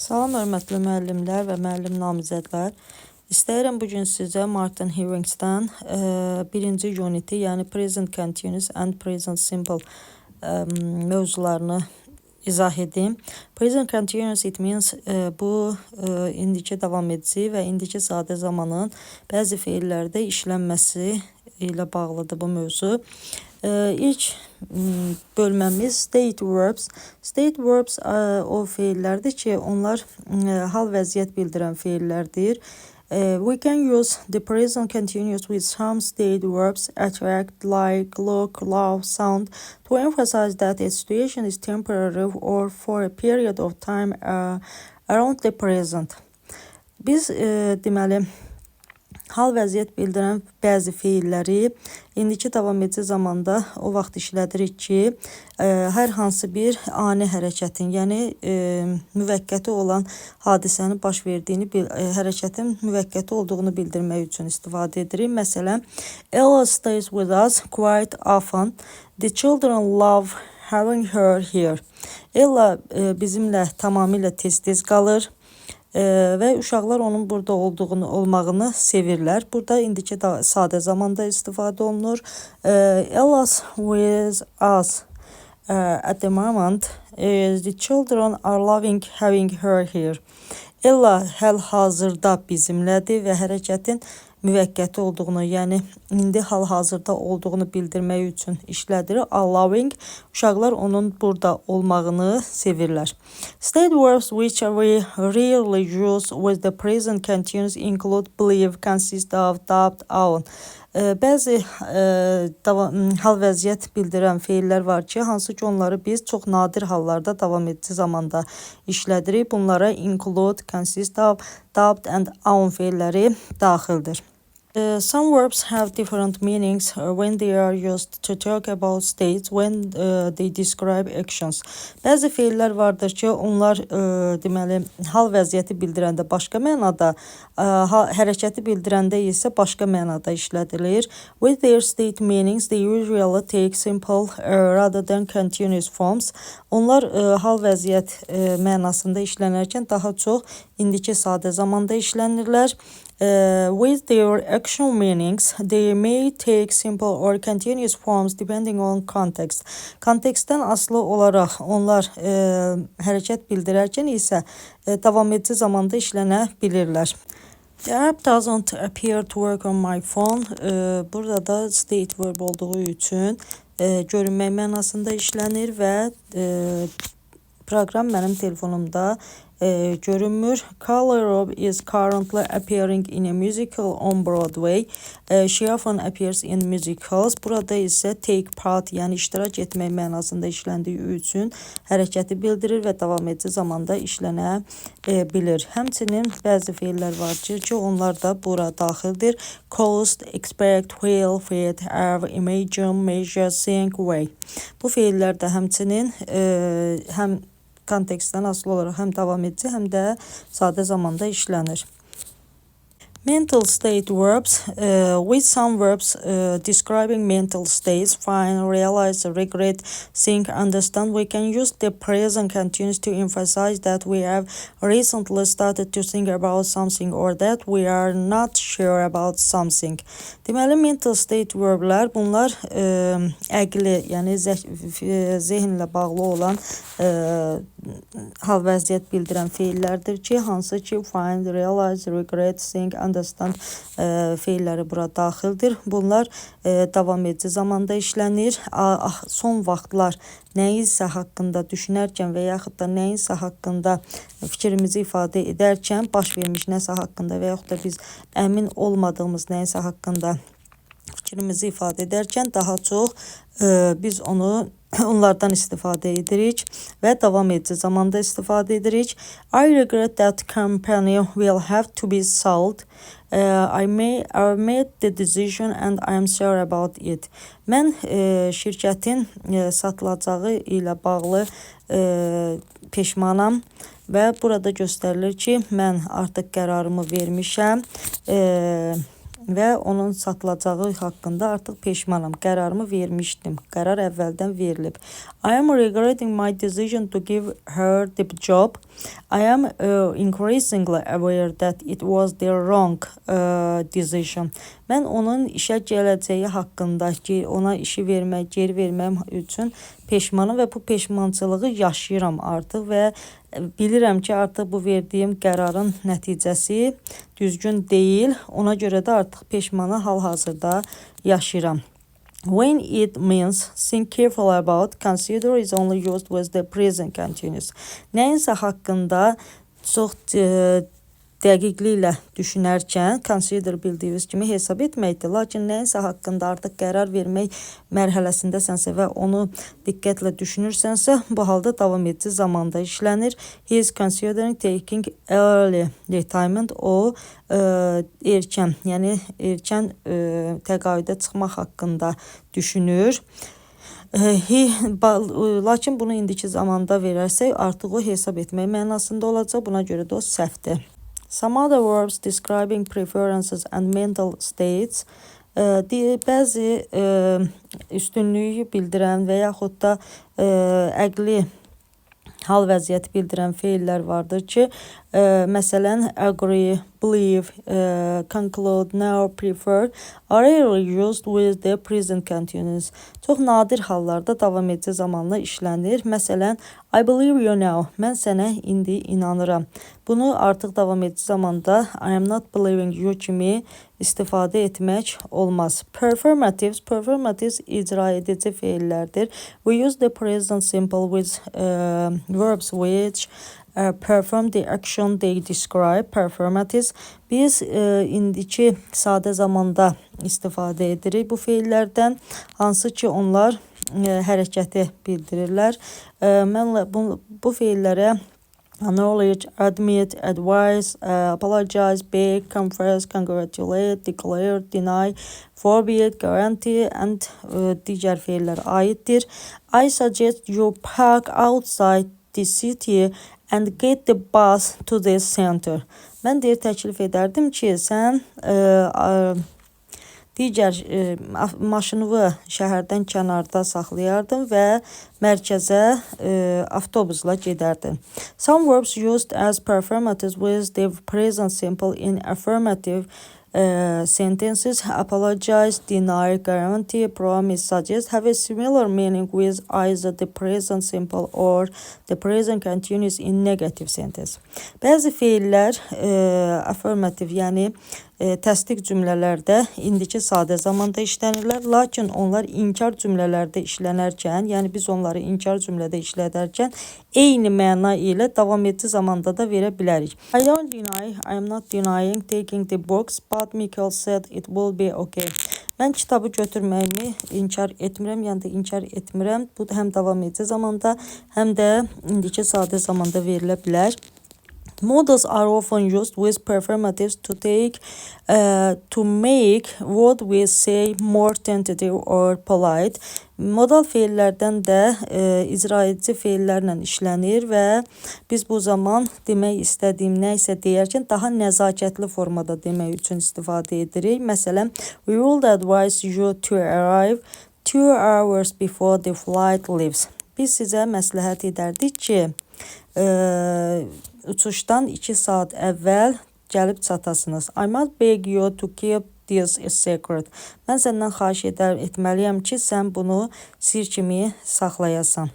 Salam hörmətli müəllimlər və müəllim namizədlər. İstəyirəm bugün sizə Martin Herings'dən birinci uniti, yəni present continuous and present simple mövzularını izah edim. Present continuous it means bu indiki davam edici və indiki sadə zamanın bəzi feillərdə işlənməsi ilə bağlıdır bu mövzu. İlk bölməmiz state verbs. State verbs o feillərdir ki, onlar hal vəziyyət bildirən feillərdir. We can use the present continuous with some state verbs attract, like, look, love, sound to emphasize that a situation is temporary or for a period of time around the present. Biz deməli hal vəziyyət bildirən bəzi feilləri indiki davam edici zamanda o vaxt işlədirik ki, hər hansı bir ani hərəkətin, yəni müvəqqəti olan hadisənin baş verdiyini, hərəkətin müvəqqəti olduğunu bildirmək üçün istifadə edirik. Məsələn, Ella stays with us quite often. The children love having her here. Ella bizimlə tamamilə tez-tez qalır. Və uşaqlar onun burada olmağını sevirlər. Burada indiki sadə zamanda istifadə olunur. Ella's with us at the moment. The children are loving having her here. Ella hal-hazırda bizimlədir və hərəkətin müvəqqəti olduğunu, yəni indi hal-hazırda olduğunu bildirmək üçün işlədir. Allowing, uşaqlar onun burada olmağını sevirlər. State verbs which we rarely use with the present continuous include believe, consist of, doubt, own. Bəzi hal vəziyyət bildirən feillər var ki, hansı ki onları biz çox nadir hallarda davam edici zamanda işlədirik. Bunlara include, consist of, doubt and own feilləri daxildir. Some verbs have different meanings when they are used to talk about states when they describe actions. Bəzi feillər vardır ki, onlar deməli hal vəziyyəti bildirəndə başqa mənada, hərəkəti bildirəndə isə başqa mənada işlədilir. With their state meanings, they usually take simple rather than continuous forms. Onlar hal vəziyyət mənasında işlənərkən daha çox indiki sadə zamanda işlənirlər. With their action meanings, they may take simple or continuous forms depending on context. Kontekstdən asılı olaraq onlar hərəkət bildirərkən isə davam edici zamanda işlənə bilirlər. The app doesn't appear to work on my phone. Burada da state verb olduğu üçün görünmək mənasında işlənir və proqram mənim telefonumda görünmür. Carla Robb is currently appearing in a musical on Broadway. She often appears in musicals. Burada isə take part, yəni iştirak etmək mənasında işləndiyi üçün hərəkəti bildirir və davam edici zamanda işlənə bilir. Həmçinin bəzi feillər var ki, onlar da bura daxildir. Cost, expect, will, fit, have, imagine, measure, think, weigh. Bu feillər də həmçinin həm kontekstdən asılı olaraq həm davam edici, həm də sadə zamanda işlənir. Mental state verbs, with some verbs describing mental states, find, realize, regret, think, understand. We can use the present continuous to emphasize that we have recently started to think about something or that we are not sure about something. Deməli, mental state verblər, bunlar əqli, yəni zehinlə bağlı olan hal vəziyyət bildirən feillərdir ki, hansı ki find, realize, regret, think, understand feilləri bura daxildir. Bunlar davam edici zamanda işlənir. Son vaxtlar nəyinsə haqqında düşünərkən və yaxud da nəyinsə haqqında fikrimizi ifadə edərkən, baş vermiş nəsə haqqında və yaxud da biz əmin olmadığımız nəyinsə haqqında fikrimizi ifadə edərkən daha çox biz onlardan istifadə edirik və davam edici zamanda istifadə edirik. I regret that company will have to be sold. I made the decision and I am sorry about it. Mən şirkətin satılacağı ilə bağlı peşmanam və burada göstərilir ki, mən artıq qərarımı vermişəm. və onun satılacağı haqqında artıq peşmanam. Qərarımı vermişdim. Qərar əvvəldən verilib. I am regretting my decision to give her the job. I am increasingly aware that it was the wrong decision. Mən onun işə gələcəyi haqqında ki, ona işi vermək, geri verməm üçün peşmanım və bu peşmançılığı yaşayıram artıq və bilirəm ki, artıq bu verdiyim qərarın nəticəsi düzgün deyil. Ona görə də artıq peşmanı hal-hazırda yaşayıram. When it means think carefully about, consider is only used with the present continuous. Nəyinsə haqqında çox dəqiqliklə düşünərkən consider bildiyiniz kimi hesab etməkdir. Lakin nəyinsə haqqında artıq qərar vermək mərhələsindəsənsə və onu diqqətlə düşünürsənsə, bu halda davam edici zamanda işlənir. He is considering taking early retirement. O erkən, yəni erkən təqaüdə çıxmaq haqqında düşünür. Lakin bunu indiki zamanda verərsək, artıq o hesab etmək mənasında olacaq. Buna görə də o səhvdir. Some other verbs describing preferences and mental states. Bəzi üstünlüyü bildirən və yaxud da əqli hal vəziyyət bildirən feillər vardır ki, məsələn, agree, believe, conclude, now, prefer are rarely used with the present continuous. Çox nadir hallarda davam edici zamanla işlənir. Məsələn, I believe you now. Mən sənə indi inanıram. Bunu artıq davam edici zamanda I am not believing you kimi istifadə etmək olmaz. Performatives icra edici feillərdir. We use the present simple with verbs which perform the action they describe. Performatives. Biz indiki sadə zamanda istifadə edirik bu feillərdən, hansı ki onlar hərəkəti bildirirlər. Mən bu feillərə acknowledge, admit, advise, apologize, beg, confess, congratulate, declare, deny, forbid, guarantee and digər feillər aiddir. I suggest you park outside the city and get the bus to the center. Mən deyir təklif edərdim ki, sən digər maşınını şəhərdən kənarda saxlayardın və mərkəzə avtobusla gedərdin. Some verbs used as performatives with the present simple in affirmative sentences, apologize, deny, guarantee, promise, suggest have a similar meaning with either the present simple or the present continuous in negative sentence. Bəzi feillər affirmative, yəni təsdiq cümlələrdə indiki sadə zamanda işlənirlər, lakin onlar inkar cümlələrdə işlənərkən, yəni biz onları inkar cümlədə işlədərkən eyni məna ilə davam edici zamanda da verə bilərik. I don't deny, I am not denying taking the books, but Michael said it will be okay. Mən kitabı götürməyimi inkar etmirəm, yəni də inkar etmirəm. Bu həm davam edici zamanda, həm də indiki sadə zamanda verilə bilər. Modals are often used with performatives to make what we say more tentative or polite. Modal feillərdən də icra edici feillərlə işlənir və biz bu zaman demək istədiyim nə isə deyərkən daha nəzakətli formada demək üçün istifadə edirik. Məsələn, we would advise you to arrive 2 hours before the flight leaves. Biz sizə məsləhət edərdik ki, uçuşdan 2 saat əvvəl gəlib çatasınız. I must beg you to keep this a secret. Mən səndən xahiş etməliyəm ki, sən bunu sir kimi saxlayasan.